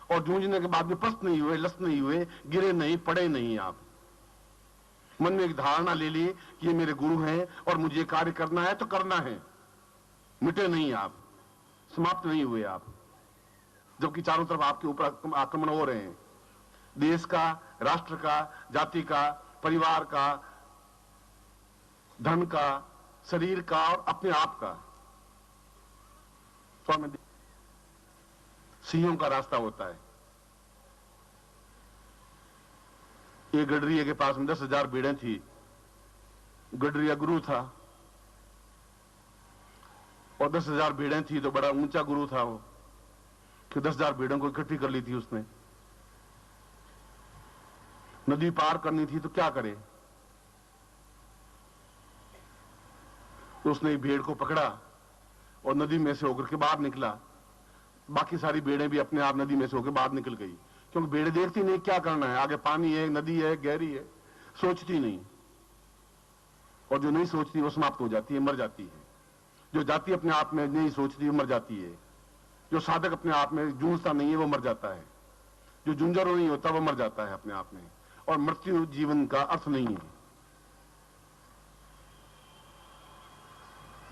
और जूझने के बाद भी पस्त नहीं हुए, लस्त नहीं हुए, गिरे नहीं, पड़े नहीं। आप मन में एक धारणा ले ली कि ये मेरे गुरु हैं और मुझे कार्य करना है तो करना है। मिटे नहीं आप, समाप्त नहीं हुए आप, जबकि चारों तरफ आपके ऊपर आक्रमण हो रहे हैं, देश का, राष्ट्र का, जाति का, परिवार का, धन का, शरीर का और अपने आप का। सिंहों का रास्ता होता है। एक गडरिया के पास में 10,000 भेड़ें थी। गडरिया गुरु था और 10,000 भेड़ें थी, तो बड़ा ऊंचा गुरु था वो, कि 10,000 भेड़ों को इकट्ठी कर ली थी उसने। नदी पार करनी थी तो क्या करे? उसने एक भेड़ को पकड़ा और नदी में से होकर के बाहर निकला। बाकी सारी भेड़ें भी अपने आप नदी में से होकर बाहर निकल गई, क्योंकि भेड़ें देखती नहीं क्या करना है, आगे पानी है, नदी है, गहरी है, सोचती नहीं। और जो नहीं सोचती वो समाप्त हो जाती है, मर जाती है। जो जाति अपने आप में नहीं सोचती वो मर जाती है। जो साधक अपने आप में जूझता नहीं है वो मर जाता है। जो जुंजरू नहीं होता वो मर जाता है अपने आप में। और मृत्यु जीवन का अर्थ नहीं है।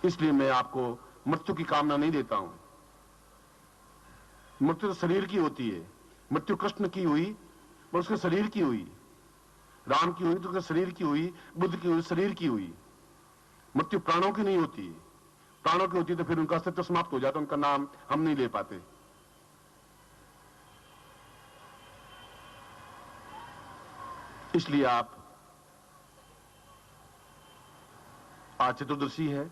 इसलिए मैं आपको मृत्यु की कामना नहीं देता हूं। मृत्यु तो शरीर की होती है। मृत्यु कृष्ण की हुई पर उसके शरीर की हुई, राम की हुई तो उसके शरीर की हुई, बुद्ध की हुई शरीर की हुई। मृत्यु प्राणों की नहीं होती। प्राणों की होती तो फिर उनका अस्तित्व समाप्त हो जाता, उनका नाम हम नहीं ले पाते। इसलिए आप, आज चतुर्दशी है,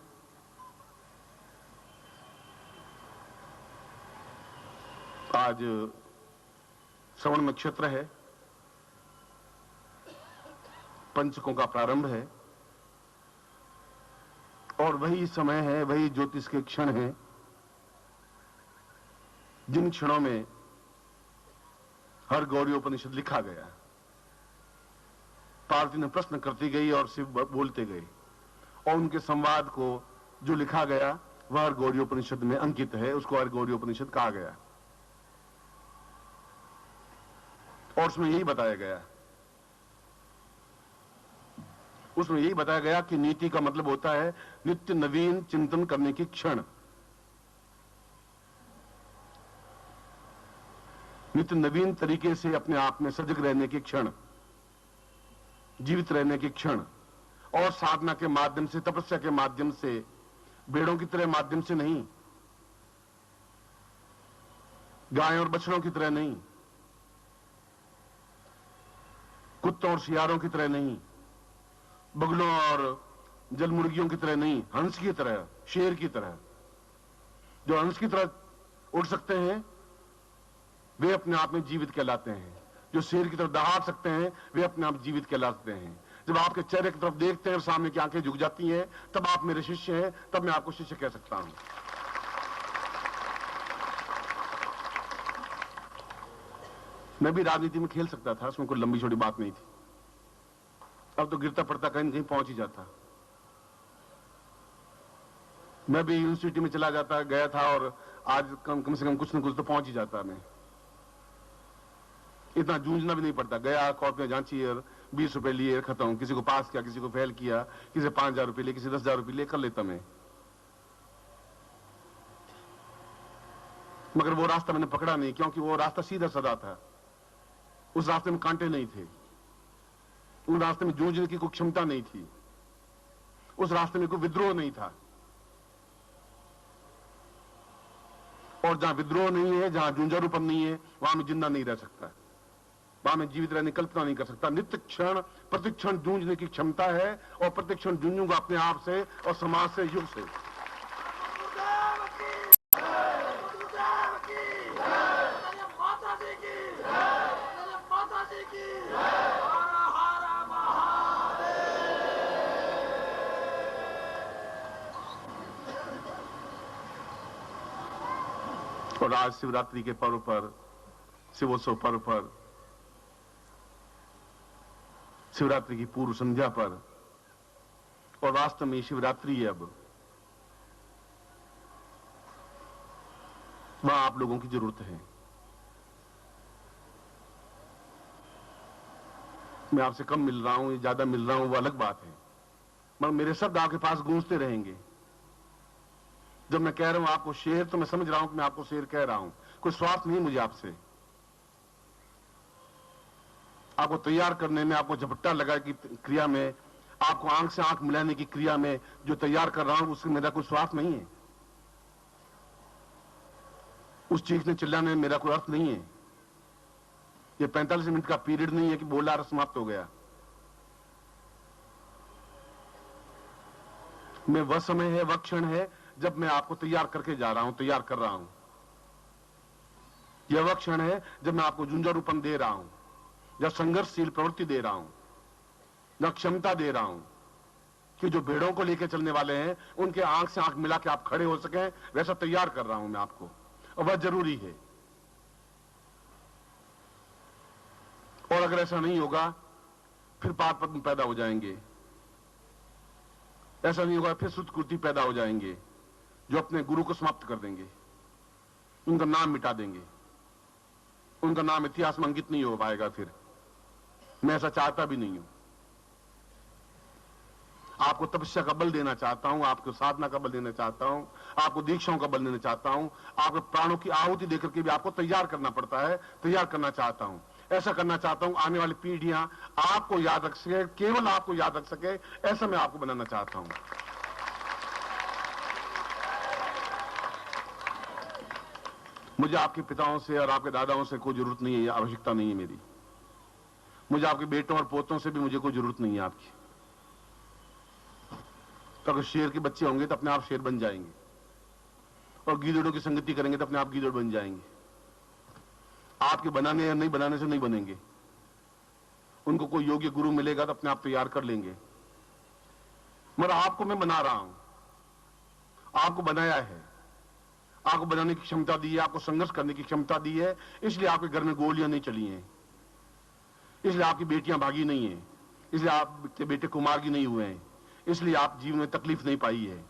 आज श्रवण नक्षत्र है, पंचकों का प्रारंभ है, और वही समय है, वही ज्योतिष के क्षण हैं, जिन क्षणों में हर गौरीयोपनिषद लिखा गया। पार्वती ने प्रश्न करती गई और शिव बोलते गए, और उनके संवाद को जो लिखा गया वह हर गौरीयोपनिषद में अंकित है। उसको हर गौरीयोपनिषद कहा गया, और उसमें यही बताया गया, उसमें यही बताया गया कि नीति का मतलब होता है नित्य नवीन चिंतन करने की क्षण, नित्य नवीन तरीके से अपने आप में सजग रहने की क्षण, जीवित रहने की क्षण, और साधना के माध्यम से, तपस्या के माध्यम से, भेड़ों की तरह माध्यम से नहीं, गायों और बछड़ों की तरह नहीं, कुत्तों और सियारों की तरह नहीं, बगलों और जलमुर्गियों की तरह नहीं, हंस की तरह, शेर की तरह। जो हंस की तरह उड़ सकते हैं वे अपने आप में जीवित कहलाते हैं। जो शेर की तरफ दहाड़ सकते हैं वे अपने आप जीवित कहलाते हैं। जब आपके चेहरे की तरफ देखते हैं और सामने की आंखें झुक जाती हैं, तब आप मेरे शिष्य हैं, तब मैं आपको शिष्य कह सकता हूं। मैं भी राजनीति में खेल सकता था, उसमें कोई लंबी छोटी बात नहीं थी। अब तो गिरता पड़ता कहीं न कहीं पहुंच ही जाता। मैं भी यूनिवर्सिटी में चला जाता गया था और आज कम से कम कुछ न कुछ तो पहुंच ही जाता मैं। इतना जूझना भी नहीं पड़ता, गया कोर्ट में जांची और 20 रुपए लिए खत्म, किसी को पास किया, किसी को फेल किया, किसी 5,000 रुपए लिए, किसी 10,000 रुपए लिए, कर लेता मैं। मगर वो रास्ता मैंने पकड़ा नहीं, क्योंकि वो रास्ता सीधा साधा था। उस रास्ते में कांटे नहीं थे, उस रास्ते में जूझने की कोई क्षमता नहीं थी, उस रास्ते में कोई विद्रोह नहीं था। और जहां विद्रोह नहीं है, जहां जूझारूपन नहीं है, वहां मैं जिंदा नहीं रह सकता, वहां मैं जीवित रहने की कल्पना नहीं कर सकता। नित्य क्षण प्रतिक्षण जूझने की क्षमता है और प्रतिक्षण जूझूंगा अपने आप से और समाज से, युग से। और आज शिवरात्रि के पर्व पर, शिवोत्सव पर्व पर, शिवरात्रि की पूर्व संध्या पर, और वास्तव में शिवरात्रि है, अब वहां आप लोगों की जरूरत है। मैं आपसे कम मिल रहा हूं या ज्यादा मिल रहा हूं वो अलग बात है, मगर मेरे शब्द आपके पास गूंजते रहेंगे। जब मैं कह रहा हूं आपको शेर, तो मैं समझ रहा हूं कि मैं आपको शेर कह रहा हूं। कोई स्वार्थ नहीं मुझे आपसे, आपको तैयार करने में, आपको झपट्टा लगा की क्रिया में, आपको आंख से आंख मिलाने की क्रिया में जो तैयार कर रहा हूं, उसमें मेरा कोई स्वार्थ नहीं है। उस चीखने चिल्लाने में मेरा कोई अर्थ नहीं है। ये 45 मिनट का पीरियड नहीं है कि बोला और समाप्त हो गया। मैं वह समय है, वह क्षण है जब मैं आपको तैयार करके जा रहा हूं, तैयार कर रहा हूं। यह वह क्षण है जब मैं आपको झुंझारूपन दे रहा हूं, जब संघर्षशील प्रवृत्ति दे रहा हूं, जब क्षमता दे रहा हूं कि जो भेड़ों को लेकर चलने वाले हैं उनके आंख से आंख मिला के आप खड़े हो सकें, वैसा तैयार कर रहा हूं मैं आपको, और वह जरूरी है। और अगर ऐसा नहीं होगा फिर पाप पद्म पैदा हो जाएंगे, ऐसा नहीं होगा फिर सुतकृति पैदा हो जाएंगे जो अपने गुरु को समाप्त कर देंगे, उनका नाम मिटा देंगे, उनका नाम इतिहास में अंकित नहीं हो पाएगा। फिर मैं ऐसा चाहता भी नहीं हूं। आपको तपस्या का बल देना चाहता हूं, आपको साधना का बल देना चाहता हूं, आपको दीक्षाओं का बल देना चाहता हूं, आपके प्राणों की आहुति देकर के भी आपको तैयार करना पड़ता है, तैयार करना चाहता हूं। ऐसा करना चाहता हूं आने वाली पीढ़ियां आपको याद रख सके, केवल आपको याद रख सके, ऐसा मैं आपको बनाना चाहता हूं। मुझे आपके पिताओं से और आपके दादाओं से कोई जरूरत नहीं है, आवश्यकता नहीं है मेरी। मुझे आपके बेटों और पोतों से भी मुझे कोई जरूरत नहीं है आपकी। तो अगर शेर के बच्चे होंगे तो अपने आप शेर बन जाएंगे, और गीदड़ों की संगति करेंगे तो अपने आप गीदड़ बन जाएंगे। आपके बनाने या नहीं बनाने से नहीं बनेंगे। उनको कोई योग्य गुरु मिलेगा तो अपने आप तैयार कर लेंगे। मगर आपको मैं बना रहा हूं, आपको बनाया है, आपको बनाने की क्षमता दी है, आपको संघर्ष करने की क्षमता दी है। इसलिए आपके घर में गोलियां नहीं चली हैं, इसलिए आपकी बेटियां भागी नहीं है, इसलिए आपके बेटे कुमार्गी नहीं हुए हैं, इसलिए आप जीवन में तकलीफ नहीं पाई है,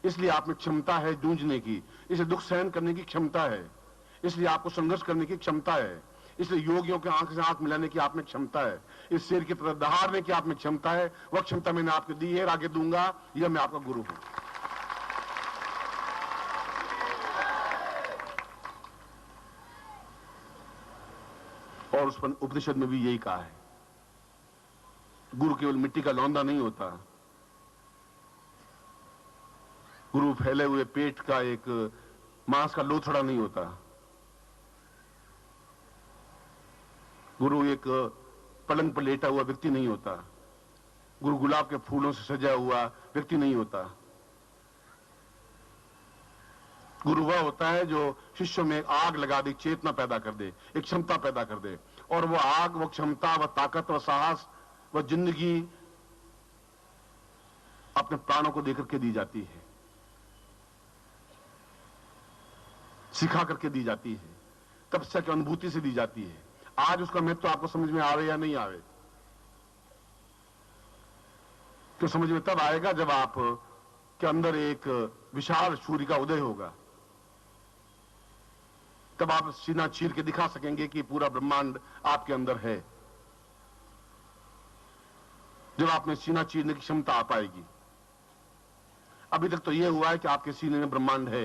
इसलिए आप में क्षमता है जूझने की, इसलिए दुख सहन करने की क्षमता है, इसलिए आपको संघर्ष करने की क्षमता है, इसलिए योगियों के आंख से आंख मिलाने की आप में क्षमता है, इस शेर की तरह दहाड़ने की आप में क्षमता है। वह क्षमता मैंने आपको दी है, आगे दूंगा। यह मैं आपका गुरु हूं। और उस पर उपनिषद में भी यही कहा है, गुरु केवल मिट्टी का लौंदा नहीं होता, गुरु फैले हुए पेट का एक मांस का लोथड़ा नहीं होता, गुरु एक पलंग पर लेटा हुआ व्यक्ति नहीं होता, गुरु गुलाब के फूलों से सजा हुआ व्यक्ति नहीं होता। गुरु वह होता है जो शिष्यों में एक आग लगा दे, चेतना पैदा कर दे, एक क्षमता पैदा कर दे, और वो आग, वो क्षमता, वह ताकत, वह साहस, वह जिंदगी अपने प्राणों को देकर के दी जाती है, सिखा करके दी जाती है, तपस्या की अनुभूति से दी जाती है। आज उसका महत्व तो आपको समझ में आवे या नहीं आवे, तो समझ में तब आएगा जब आप के अंदर एक विशाल सूर्य का उदय होगा। तब आप सीना चीर के दिखा सकेंगे कि पूरा ब्रह्मांड आपके अंदर है। जब आप में सीना चीरने की क्षमता आ पाएगी। अभी तक तो यह हुआ है कि आपके सीने में ब्रह्मांड है।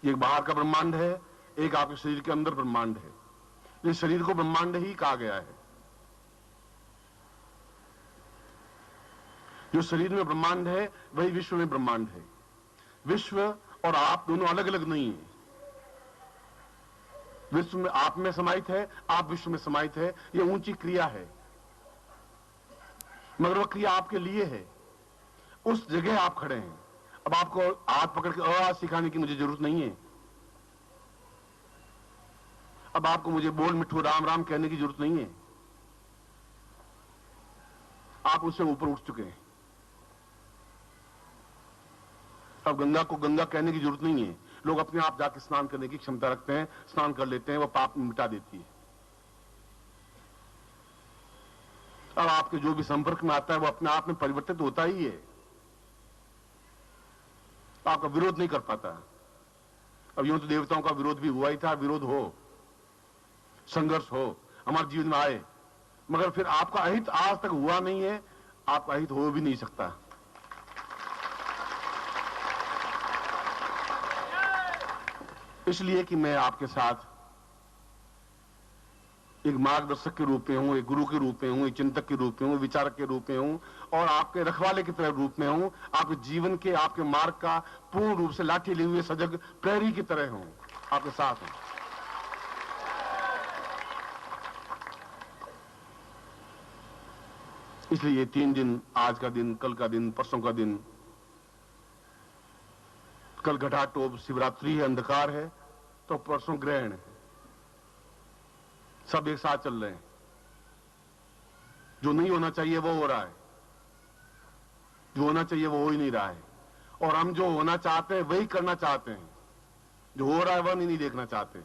एक बाहर का ब्रह्मांड है, एक आपके शरीर के अंदर ब्रह्मांड है। इस शरीर को ब्रह्मांड ही कहा गया है। जो शरीर में ब्रह्मांड है वही विश्व में ब्रह्मांड है। विश्व और आप दोनों अलग अलग नहीं है। विश्व में आप में समाहित है, आप विश्व में समाहित है। यह ऊंची क्रिया है, मगर वह क्रिया आपके लिए है। उस जगह आप खड़े हैं। अब आपको हाथ पकड़ के अ सिखाने की मुझे जरूरत नहीं है। अब आपको मुझे बोल मिठू राम राम कहने की जरूरत नहीं है। आप उससे ऊपर उठ चुके हैं। अब गंगा को गंगा कहने की जरूरत नहीं है। लोग अपने आप जाके स्नान करने की क्षमता रखते हैं, स्नान कर लेते हैं, वो पाप मिटा देती है। अब आपके जो भी संपर्क में आता है वो अपने आप में परिवर्तित होता ही है। आपका विरोध नहीं कर पाता। अब यूं तो देवताओं का विरोध भी हुआ ही था। विरोध हो, संघर्ष हो, हमारे जीवन में आए, मगर फिर आपका अहित आज तक हुआ नहीं है। आपका अहित हो भी नहीं सकता। इसलिए कि मैं आपके साथ एक मार्गदर्शक के रूप में हूं, एक गुरु के रूप में हूं, एक चिंतक के रूप में हूं, विचारक के रूप में हूं और आपके रखवाले की तरह रूप में हूं। आपके जीवन के, आपके मार्ग का पूर्ण रूप से लाठी लिए हुए सजग प्रहरी की तरह हूं, आपके साथ हूं। इसलिए ये 3 दिन, आज का दिन, कल का दिन, परसों का दिन, कल घटाटोप शिवरात्रि है, अंधकार है, तो परसों ग्रहण है। सब एक साथ चल रहे हैं। जो नहीं होना चाहिए वो हो रहा है, जो होना चाहिए वो हो ही नहीं रहा है। और हम जो होना चाहते हैं वही करना चाहते हैं। जो हो रहा है वह नहीं देखना चाहते।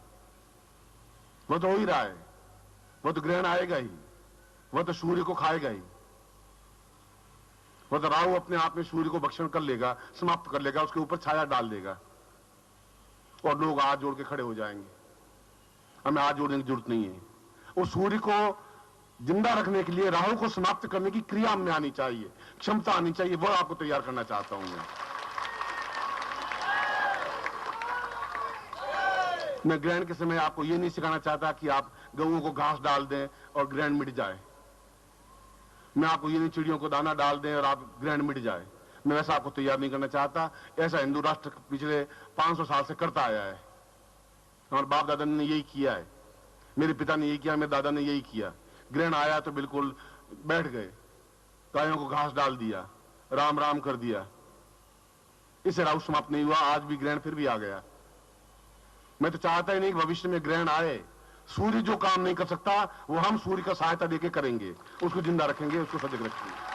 वह तो हो ही रहा है। वह तो ग्रहण आएगा ही, वह तो सूर्य को खाएगा ही। वह तो राहु अपने आप में सूर्य को भक्षण कर लेगा, समाप्त कर लेगा, उसके ऊपर छाया डाल देगा और लोग हाथ जोड़ के खड़े हो जाएंगे। हमें हाथ जोड़ने की जरूरत नहीं है। उस सूर्य को जिंदा रखने के लिए राहु को समाप्त करने की क्रिया में आनी चाहिए, क्षमता आनी चाहिए। वह आपको तैयार करना चाहता हूं मैं ग्रहण के समय आपको यह नहीं सिखाना चाहता कि आप गऊओं को घास डाल दें और ग्रहण मिट जाए। मैं आपको ये नहीं चिड़ियों को दाना डाल दें और आप ग्रहण मिट जाए। मैं वैसा आपको तैयार नहीं करना चाहता। ऐसा हिंदू राष्ट्र पिछले 500 साल से करता आया है। हमारे बाप दादा ने यही किया है, मेरे पिता ने यही किया, मेरे दादा ने यही किया। ग्रहण आया तो बिल्कुल बैठ गए, गायों को घास डाल दिया, राम राम कर दिया। इससे राहु समाप्त नहीं हुआ। आज भी ग्रहण फिर भी आ गया। मैं तो चाहता ही नहीं कि भविष्य में ग्रहण आए। सूर्य जो काम नहीं कर सकता वो हम सूर्य का सहायता देके करेंगे, उसको जिंदा रखेंगे, उसको सजग रखेंगे।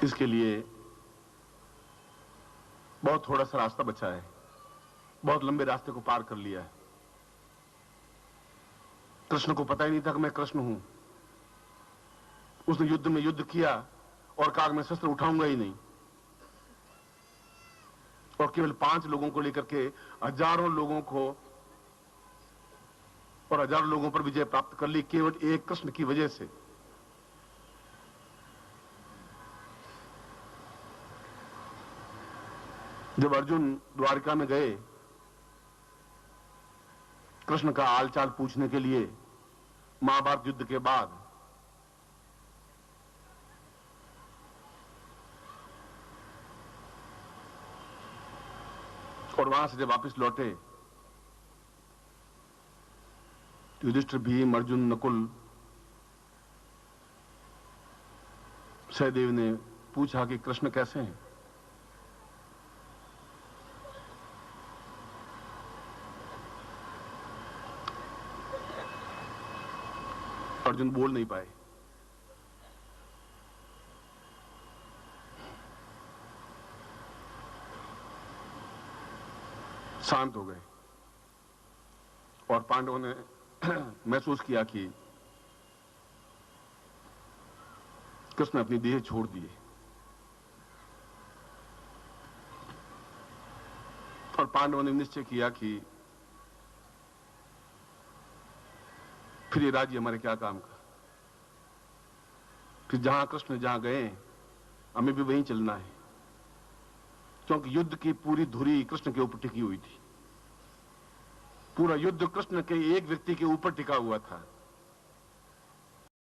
इसके लिए बहुत थोड़ा सा रास्ता बचा है। बहुत लंबे रास्ते को पार कर लिया है। कृष्ण को पता ही नहीं था कि मैं कृष्ण हूं। उसने युद्ध में युद्ध किया और कहा मैं शस्त्र उठाऊंगा ही नहीं, और केवल 5 लोगों को लेकर के हजारों लोगों को और हजारों लोगों पर विजय प्राप्त कर ली, केवल एक कृष्ण की वजह से। जब अर्जुन द्वारिका में गए कृष्ण का हालचाल पूछने के लिए महाभारत युद्ध के बाद, और वहां से जब वापस लौटे, युधिष्ठिर, भीम, अर्जुन, नकुल, सहदेव ने पूछा कि कृष्ण कैसे हैं। अर्जुन बोल नहीं पाए। शांत हो गए और पांडवों ने महसूस किया कि कृष्ण अपनी देह छोड़ दिए और पांडवों ने निश्चय किया कि फिर ये राज्य हमारे क्या काम का। फिर जहां कृष्ण जहां गए हमें भी वहीं चलना है, क्योंकि युद्ध की पूरी धुरी कृष्ण के ऊपर टिकी हुई थी। पूरा युद्ध कृष्ण के एक व्यक्ति के ऊपर टिका हुआ था।